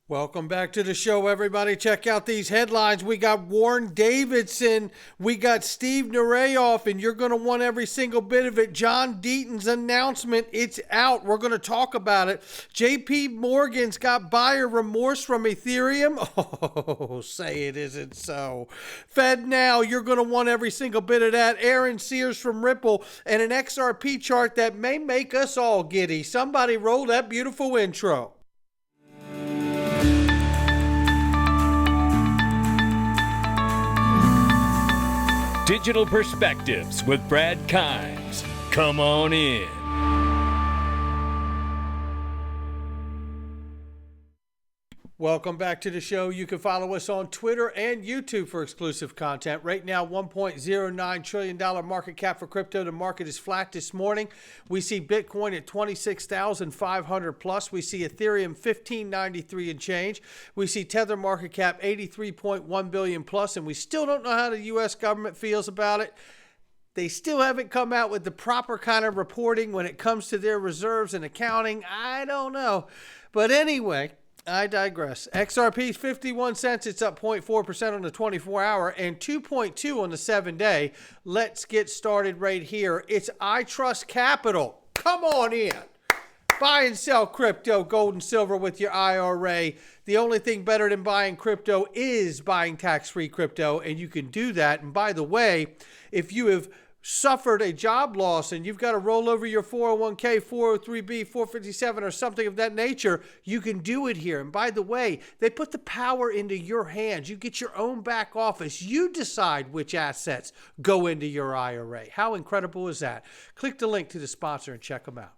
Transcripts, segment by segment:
Welcome back to the show, everybody. Check out these headlines. We got Warren Davidson. We got Steve Nerayoff, and you're going to want every single bit of it. John Deaton's announcement, it's out. We're going to talk about it. JPMorgan's got buyer remorse from Ethereum. Oh, say it isn't so. FedNow, you're going to want every single bit of that. Aaron Sears from Ripple, and an XRP chart that may make us all giddy. Somebody roll that beautiful intro. Digital Perspectives with Brad Kimes. Come on in. Welcome back to the show. You can follow us on Twitter and YouTube for exclusive content. Right now, $1.09 trillion market cap for crypto. The market is flat this morning. We see Bitcoin at 26,500 plus. We see Ethereum 1593 and change. We see Tether market cap 83.1 billion plus, and we still don't know how the U.S. government feels about it. They still haven't come out with the proper kind of reporting when it comes to their reserves and accounting. I don't know. But anyway, I digress. XRP is 51 cents. It's up 0.4% on the 24-hour and 2.2 on the 7-day. Let's get started right here. It's I Trust Capital. Come on in. Buy and sell crypto, gold and silver with your IRA. The only thing better than buying crypto is buying tax-free crypto, and you can do that. And by the way, if you have suffered a job loss and you've got to roll over your 401k, 403b, 457 or something of that nature, you can do it here. And by the way, they put the power into your hands. You get your own back office. You decide which assets go into your IRA. How incredible is that? Click the link to the sponsor and check them out.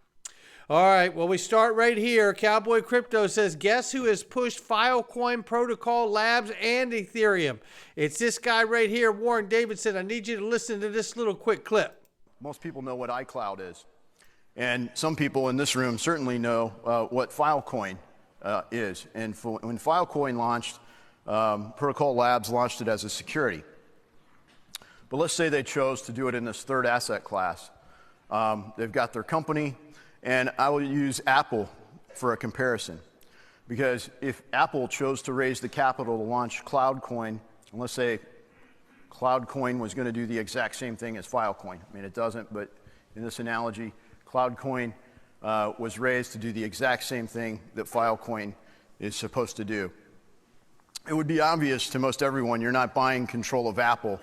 All right, well, we start right here. Cowboy Crypto says, guess who has pushed Filecoin Protocol Labs and Ethereum? It's this guy right here, Warren Davidson. I need you to listen to this little quick clip. Most people know what iCloud is. And some people in this room certainly know what Filecoin is. And when Filecoin launched, Protocol Labs launched it as a security. But let's say they chose to do it in this third asset class. They've got their company. And I will use Apple for a comparison, because if Apple chose to raise the capital to launch CloudCoin, and let's say CloudCoin was going to do the exact same thing as Filecoin. I mean, it doesn't, but in this analogy, CloudCoin was raised to do the exact same thing that Filecoin is supposed to do. It would be obvious to most everyone you're not buying control of Apple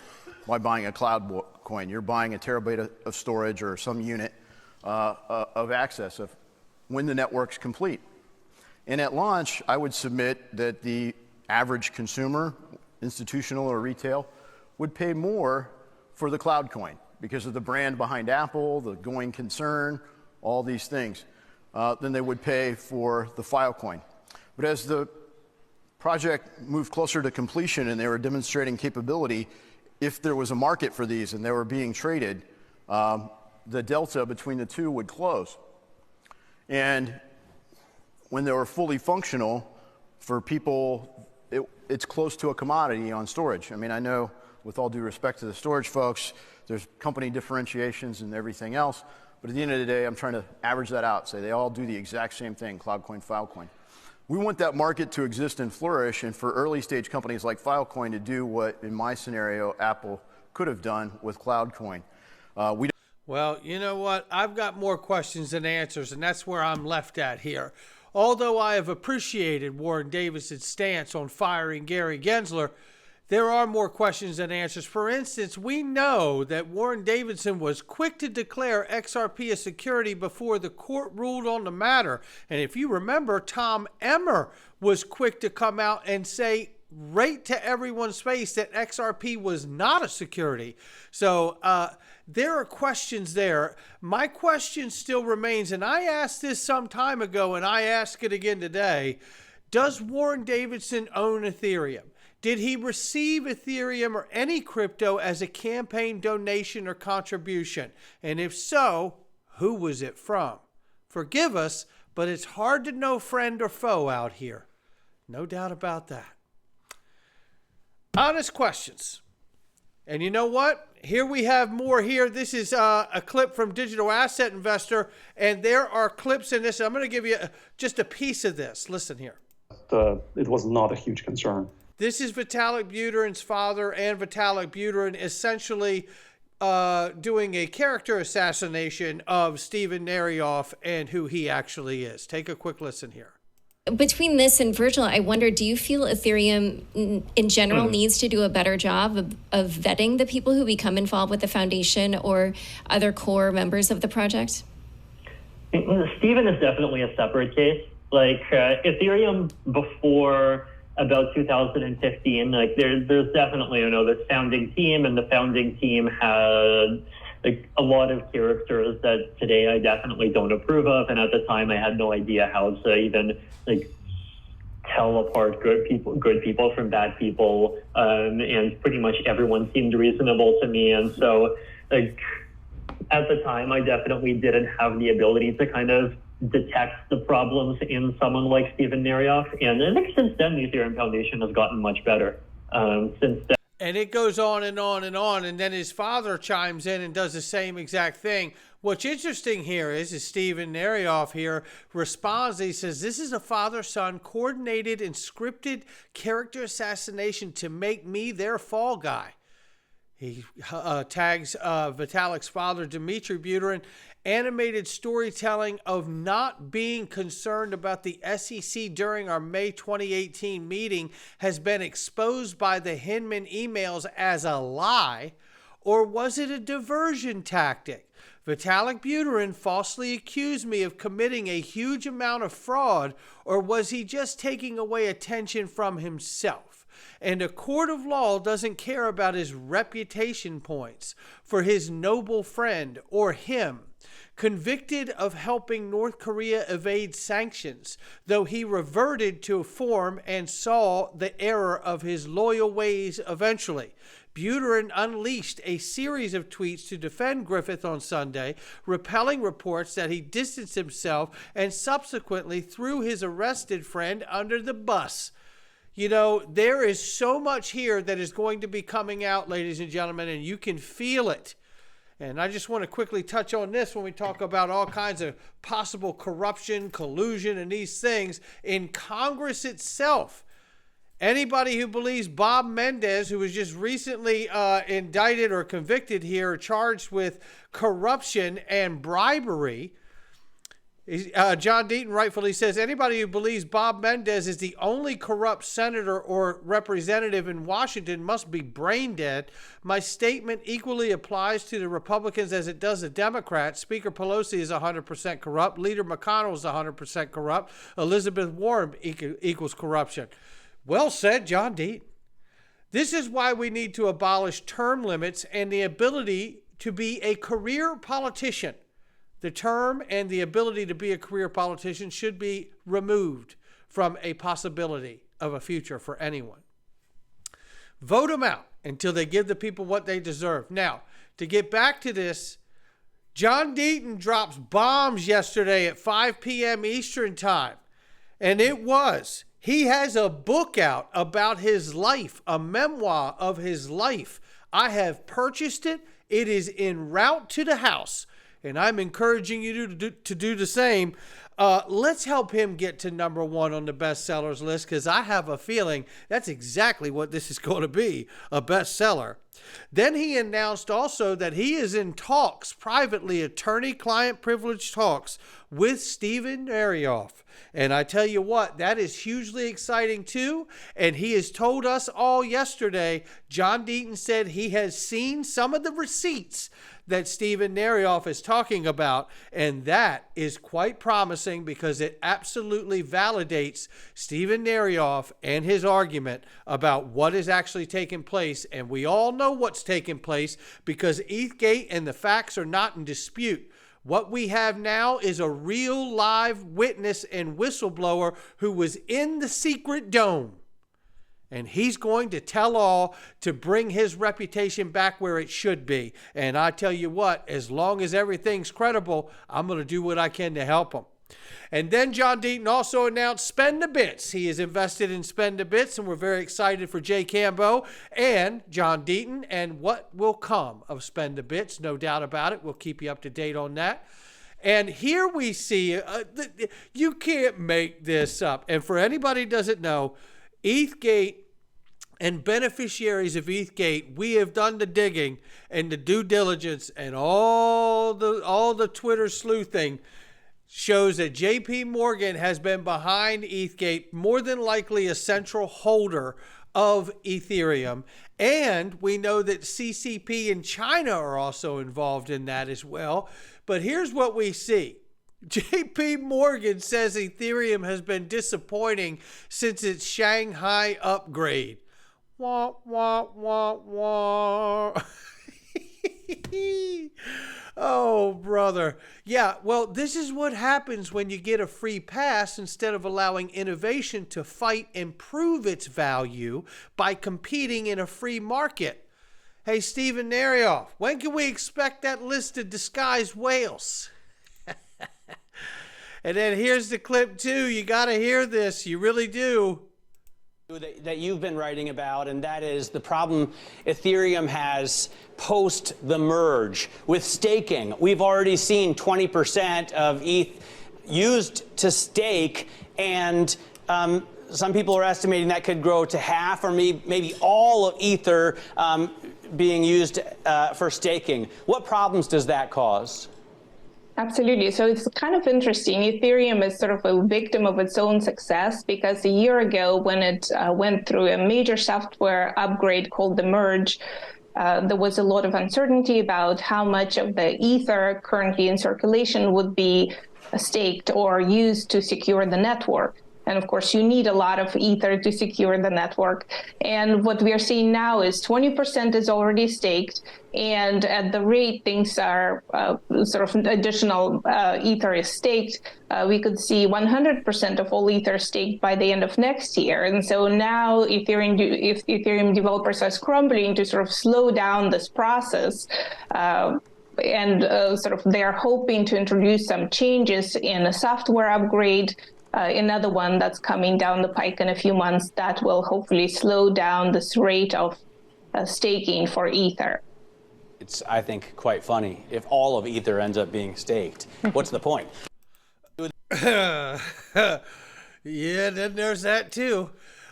by buying a CloudCoin. You're buying a terabyte of storage or some unit of access of when the network's complete. And at launch, I would submit that the average consumer, institutional or retail, would pay more for the CloudCoin because of the brand behind Apple, the going concern, all these things, than they would pay for the Filecoin. But as the project moved closer to completion and they were demonstrating capability, if there was a market for these and they were being traded, the delta between the two would close. And when they were fully functional, for people, it's close to a commodity on storage. I mean, I know, with all due respect to the storage folks, there's company differentiations and everything else, but at the end of the day, I'm trying to average that out, say they all do the exact same thing, CloudCoin, Filecoin. We want that market to exist and flourish, and for early stage companies like Filecoin to do what, in my scenario, Apple could have done with CloudCoin. Well, you know what? I've got more questions than answers, and that's where I'm left at here. Although I have appreciated Warren Davidson's stance on firing Gary Gensler, there are more questions than answers. For instance, we know that Warren Davidson was quick to declare XRP a security before the court ruled on the matter. And if you remember, Tom Emmer was quick to come out and say right to everyone's face that XRP was not a security. So there are questions there. My question still remains, and I asked this some time ago, and I ask it again today. Does Warren Davidson own Ethereum? Did he receive Ethereum or any crypto as a campaign donation or contribution? And if so, who was it from? Forgive us, but it's hard to know friend or foe out here. No doubt about that. Honest questions. And you know what? Here we have more here. This is a clip from Digital Asset Investor, and there are clips in this. I'm going to give you just a piece of this. Listen here. it was not a huge concern. This is Vitalik Buterin's father and Vitalik Buterin essentially doing a character assassination of Steven Nerayoff and who he actually is. Take a quick listen here. Between this and Virgil, I wonder, do you feel Ethereum in general needs to do a better job of vetting the people who become involved with the foundation or other core members of the project? Steven is definitely a separate case. Like Ethereum before about 2015, like there's definitely, this founding team, and the founding team had like a lot of characters that today I definitely don't approve of, and at the time I had no idea how to even like tell apart good people from bad people, and pretty much everyone seemed reasonable to me, and so like at the time I definitely didn't have the ability to kind of detect the problems in someone like Steven Nerayoff, and I think since then the Ethereum Foundation has gotten much better. Since then. And it goes on and on and on. And then his father chimes in and does the same exact thing. What's interesting here is Steven Nerayoff here responds. He says, this is a father-son coordinated and scripted character assassination to make me their fall guy. He tags Vitalik's father, Dmitry Buterin, animated storytelling of not being concerned about the SEC during our May 2018 meeting has been exposed by the Hinman emails as a lie, or was it a diversion tactic? Vitalik Buterin falsely accused me of committing a huge amount of fraud, or was he just taking away attention from himself? And a court of law doesn't care about his reputation points for his noble friend or him. Convicted of helping North Korea evade sanctions, though he reverted to form and saw the error of his loyal ways eventually. Buterin unleashed a series of tweets to defend Griffith on Sunday, repelling reports that he distanced himself and subsequently threw his arrested friend under the bus. There is so much here that is going to be coming out, ladies and gentlemen, and you can feel it. And I just want to quickly touch on this when we talk about all kinds of possible corruption, collusion, and these things in Congress itself. Anybody who believes Bob Mendez, who was just recently indicted or convicted here, charged with corruption and bribery, John Deaton rightfully says, anybody who believes Bob Mendez is the only corrupt senator or representative in Washington must be brain dead. My statement equally applies to the Republicans as it does the Democrats. Speaker Pelosi is 100% corrupt. Leader McConnell is 100% corrupt. Elizabeth Warren equals corruption. Well said, John Deaton. This is why we need to abolish term limits and the ability to be a career politician. The term and the ability to be a career politician should be removed from a possibility of a future for anyone. Vote them out until they give the people what they deserve. Now, to get back to this, John Deaton drops bombs yesterday at 5 p.m. Eastern Time. And he has a book out about his life, a memoir of his life. I have purchased it. It is en route to the house. And I'm encouraging you to do the same. Let's help him get to number one on the bestsellers list, because I have a feeling that's exactly what this is going to be, a bestseller. Then he announced also that he is in talks, privately, attorney-client privilege talks with Steven Nerayoff. And I tell you what, that is hugely exciting too. And he has told us all yesterday, John Deaton said he has seen some of the receipts that Steven Nerayoff is talking about, and that is quite promising because it absolutely validates Steven Nerayoff and his argument about what is actually taking place. And we all know what's taking place because ETHgate and the facts are not in dispute. What we have now is a real live witness and whistleblower who was in the secret dome. And he's going to tell all to bring his reputation back where it should be. And I tell you what, as long as everything's credible, I'm going to do what I can to help him. And then John Deaton also announced Spend the Bits. He is invested in Spend the Bits, and we're very excited for Jay Cambo and John Deaton and what will come of Spend the Bits. No doubt about it. We'll keep you up to date on that. And here we see, you can't make this up. And for anybody who doesn't know, ETHgate and beneficiaries of ETHgate, we have done the digging and the due diligence, and all the Twitter sleuthing shows that JPMorgan has been behind ETHgate, more than likely a central holder of Ethereum. And we know that CCP in China are also involved in that as well. But here's what we see. JPMorgan says Ethereum has been disappointing since its Shanghai upgrade. Wah, wah, wah, wah. Oh, brother. Yeah, well, this is what happens when you get a free pass instead of allowing innovation to fight and prove its value by competing in a free market. Hey, Steven Nerayoff, when can we expect that list of disguised whales? And then here's the clip, too. You got to hear this. You really do. That you've been writing about, and that is the problem Ethereum has post the merge with staking. We've already seen 20% of ETH used to stake, and some people are estimating that could grow to half or maybe all of Ether being used for staking. What problems does that cause? Absolutely. So it's kind of interesting. Ethereum is sort of a victim of its own success, because a year ago, when it went through a major software upgrade called the merge, there was a lot of uncertainty about how much of the Ether currently in circulation would be staked or used to secure the network. And of course, you need a lot of Ether to secure the network. And what we are seeing now is 20% is already staked. And at the rate things are sort of additional Ether is staked, we could see 100% of all Ether staked by the end of next year. And so now if Ethereum developers are scrambling to sort of slow down this process, and sort of they're hoping to introduce some changes in a software upgrade, another one that's coming down the pike in a few months that will hopefully slow down this rate of staking for Ether. It's, I think, quite funny if all of Ether ends up being staked. What's the point? Yeah, then there's that too.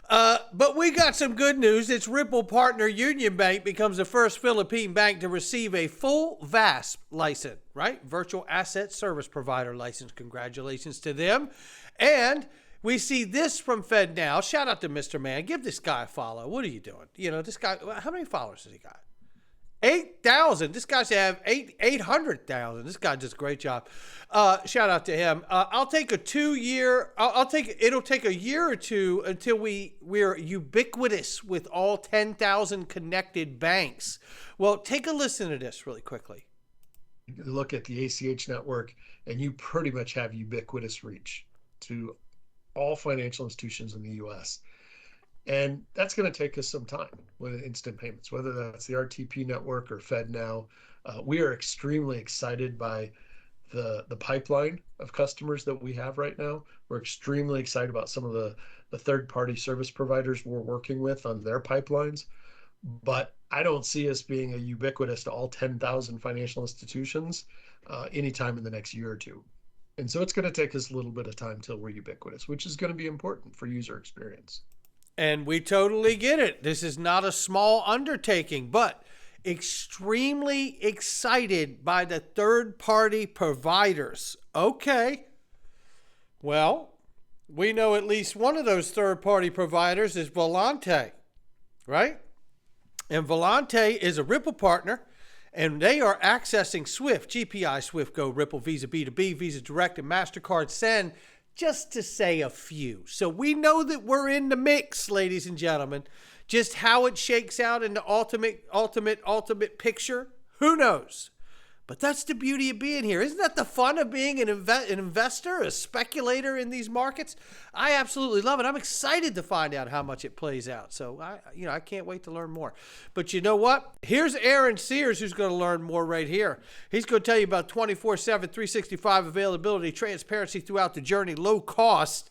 But we got some good news. Its Ripple partner Union Bank becomes the first Philippine bank to receive a full VASP license, right? Virtual Asset Service Provider license. Congratulations to them. And we see this from FedNow. Shout out to Mr. Man. Give this guy a follow. What are you doing? You know, this guy, how many followers has he got? 8,000. This guy should have 800,000. This guy does a great job. Shout out to him. I'll take a 2-year. It'll take a year or two until we're ubiquitous with all 10,000 connected banks. Well, take a listen to this really quickly. You look at the ACH network, and you pretty much have ubiquitous reach to all financial institutions in the U.S. And that's going to take us some time with instant payments, whether that's the RTP network or FedNow. We are extremely excited by the pipeline of customers that we have right now. We're extremely excited about some of the third-party service providers we're working with on their pipelines. But I don't see us being a ubiquitous to all 10,000 financial institutions anytime in the next year or two. And so it's going to take us a little bit of time till we're ubiquitous, which is going to be important for user experience. And we totally get it. This is not a small undertaking, but extremely excited by the third-party providers. Okay. Well, we know at least one of those third-party providers is Volante, right? And Volante is a Ripple partner, and they are accessing SWIFT, GPI, SWIFT, Go, Ripple, Visa B2B, Visa Direct, and MasterCard Send, just to say a few. So we know that we're in the mix, ladies and gentlemen. Just how it shakes out in the ultimate picture, who knows? But that's the beauty of being here. Isn't that the fun of being an investor, a speculator in these markets? I absolutely love it. I'm excited to find out how much it plays out. So I can't wait to learn more. But you know what? Here's Aaron Sears, who's going to learn more right here. He's going to tell you about 24/7, 365 availability, transparency throughout the journey, low cost,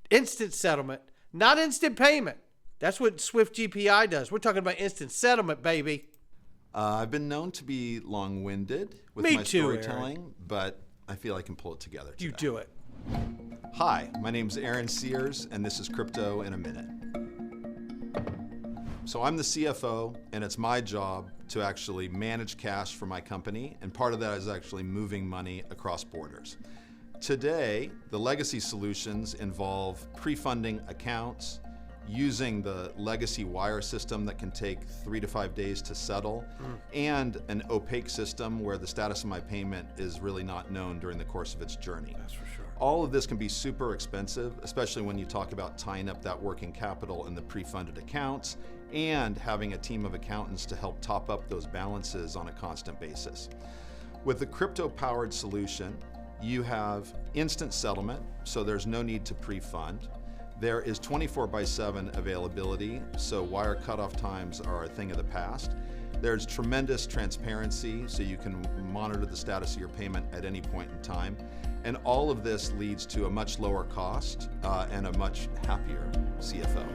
instant settlement, not instant payment. That's what Swift GPI does. We're talking about instant settlement, baby. I've been known to be long-winded with Me my too, storytelling, but I feel I can pull it together today. You do it. Hi, my name is Aaron Sears, and this is Crypto in a Minute. So I'm the CFO, and it's my job to actually manage cash for my company, and part of that is actually moving money across borders. Today, the legacy solutions involve pre-funding accounts, using the legacy wire system that can take 3 to 5 days to settle, and an opaque system where the status of my payment is really not known during the course of its journey. That's for sure. All of this can be super expensive, especially when you talk about tying up that working capital in the pre-funded accounts and having a team of accountants to help top up those balances on a constant basis. With the crypto-powered solution, you have instant settlement, so there's no need to pre-fund. There is 24/7 availability, so wire cutoff times are a thing of the past. There's tremendous transparency, so you can monitor the status of your payment at any point in time. And all of this leads to a much lower cost and a much happier CFO.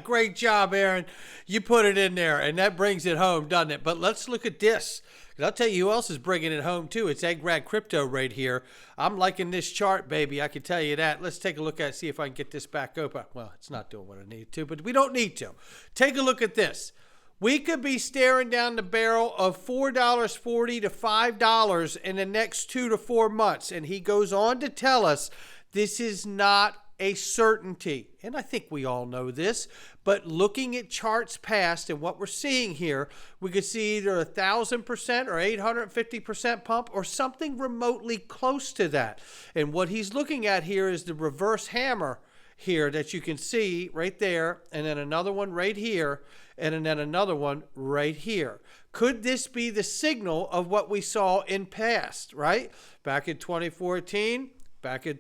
Great job, Aaron. You put it in there, and that brings it home, doesn't it? But let's look at this. And I'll tell you who else is bringing it home, too. It's Egg Rad Crypto right here. I'm liking this chart, baby. I can tell you that. Let's take a look at it, see if I can get this back open. Well, it's not doing what I need to, but we don't need to. Take a look at this. We could be staring down the barrel of $4.40 to $5 in the next 2 to 4 months. And he goes on to tell us this is not a certainty. And I think we all know this, but looking at charts past and what we're seeing here, we could see either 1,000% or 850% pump or something remotely close to that. And what he's looking at here is the reverse hammer here that you can see right there, and then another one right here, and then another one right here. Could this be the signal of what we saw in past, right? Back in 2014, back in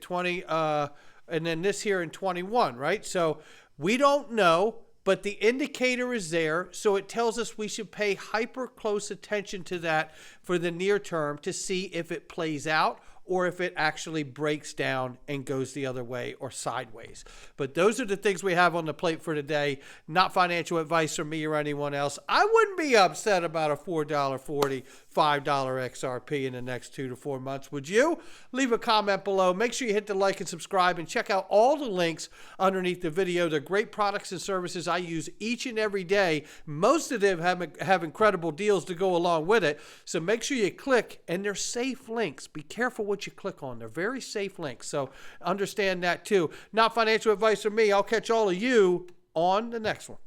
and then this here in 21, right? So we don't know, but the indicator is there. So it tells us we should pay hyper close attention to that for the near term to see if it plays out or if it actually breaks down and goes the other way or sideways. But those are the things we have on the plate for today. Not financial advice from me or anyone else. I wouldn't be upset about a $4.40, $5 XRP in the next 2 to 4 months, would you? Leave a comment below. Make sure you hit the like and subscribe and check out all the links underneath the video. They're great products and services I use each and every day. Most of them have incredible deals to go along with it. So make sure you click, and they're safe links. Be careful what you click on. They're very safe links. So understand that too. Not financial advice from me. I'll catch all of you on the next one.